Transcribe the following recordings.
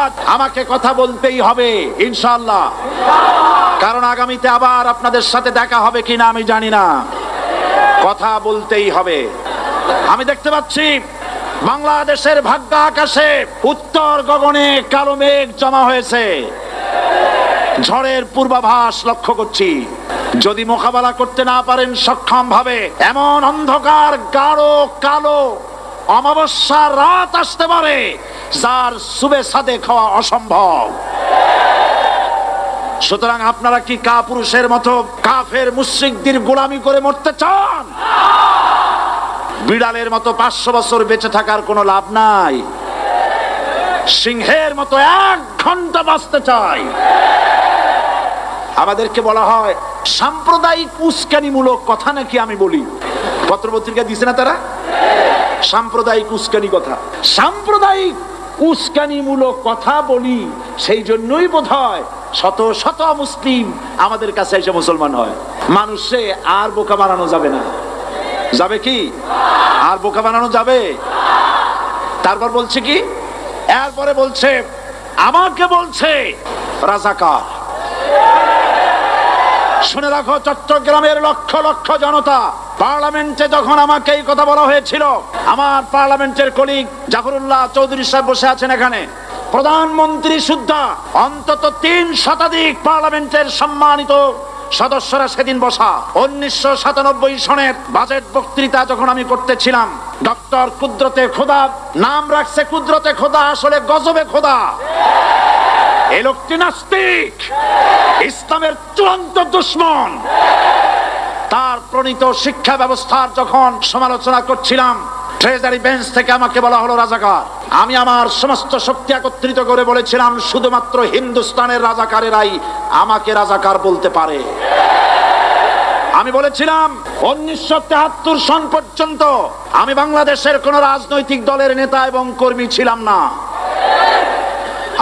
আজ আমাকে কথা বলতেই হবে ইনশাআল্লাহ, কারণ আগামীতে আবার আপনাদের সাথে দেখা হবে কিনা আমি জানি না, কথা বলতেই হবে। আমি দেখতে পাচ্ছি বাংলাদেশের ভাগ্য আকাশে উত্তর গগনে কালো মেঘ জমা হয়েছে, ঝড়ের পূর্বাভাস লক্ষ্য করছি। যদি মোকাবেলা করতে না পারেন সক্ষম ভাবে, এমন অন্ধকার গাঢ় কালো অমাবস্যার রাত আসতে পারে যার সুবে সাদে খাওয়া অসম্ভব। সুতরাং আপনারা কি কাপুরুষের মতো কাফের মুশরিকদের গোলামি করে মরতে চান? বিড়ালের মতো 500 বছর বেঁচে থাকার কোনো লাভ নাই, সিংহের মতো 1 ঘন্টা বাঁচতে চাই। আমাদেরকে বলা হয় সাম্প্রদায়িক উস্কানিমূলক কথা নাকি আমি বলি, পত্রপত্রিকা দিছে না তারা, সাম্প্রদায়িক উস্কানি কথা, সাম্প্রদায়িক উস্কানিমূলক কথা বলি, সেই জন্যই বোধহয় শত শত মুসলিম আমাদের কাছে এসে মুসলমান হয়। মানুষে আর বোকা বানানো যাবে না, যাবে কি? আর বোকা বানানো যাবে? তারপর বলছে কি, এরপরে বলছে আমাকে বলছে রাজাকার। শুনে রাখো চট্টগ্রামের লক্ষ লক্ষ জনতা, পার্লামেন্টে যখন আমাকে এই কথা বলা হয়েছিল, আমার পার্লামেন্টের কলিগ জাফরুল্লাহ চৌধুরী সাহেব বসে আছেন এখানে, প্রধানমন্ত্রী সুদ্ধা, অন্তত 3 শতাধিক পার্লামেন্টের সম্মানিত সদস্যরা সেদিন বসা। 1997 সনের বাজেট বক্তৃতা যখন আমি করতেছিলাম, ডক্টর কুদরতে খোদা, নাম রাখছে কুদরতে খোদা, আসলে গজবে খোদা। এই লোকটি নাস্তিক, ইসলামের চূড়ান্ত দুশমন। তার প্রণীত শিক্ষা ব্যবস্থার যখন সমালোচনা করছিলাম, ট্রেজারি বেঞ্চ থেকে আমাকে বলা হলো রাজাকার। আমি আমার সমস্ত শক্তি একত্রিত করে বলেছিলাম শুধুমাত্র হিন্দুস্তানের রাজাকারেরাই আমাকে রাজাকার বলতে পারে। আমি বলেছিলাম 1973 সন পর্যন্ত আমি বাংলাদেশের কোন রাজনৈতিক দলের নেতা এবং কর্মী ছিলাম না,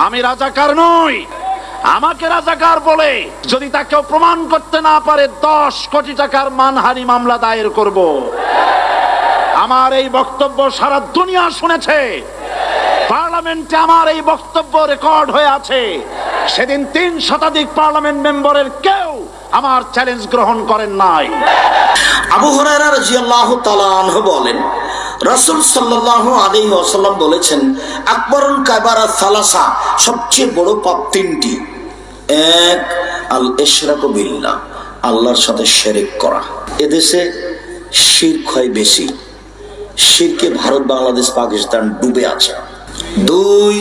আমি রাজাকার নই। আমাকে রাজাকার বলে যদি তাকে প্রমাণ করতে না পারে 10 কোটি টাকার মানহানি মামলা দায়ের করব। আমার এই বক্তব্য সারা দুনিয়া শুনেছে, পার্লামেন্টে আমার এই বক্তব্য রেকর্ড হয়ে আছে। সেদিন 3 শতাধিক পার্লামেন্ট মেম্বারের কেউ আমার চ্যালেঞ্জ গ্রহণ করেন নাই। আবু হুরায়রা রাদিয়াল্লাহু তাআলা আনহু বলেন, রাসূল সাল্লাল্লাহু আলাইহি ওয়াসাল্লাম বলেছেন, আকবরুল কাবারা সালাসা, সবচেয়ে বড় পাপ 3টি। 1, আল ইশরাকু বিল্লাহ, আল্লাহর সাথে শিরক করা। এদেশে শিরক হয় বেশি, শিরকে ভারত, বাংলাদেশ, পাকিস্তান ডুবে আছে। 2,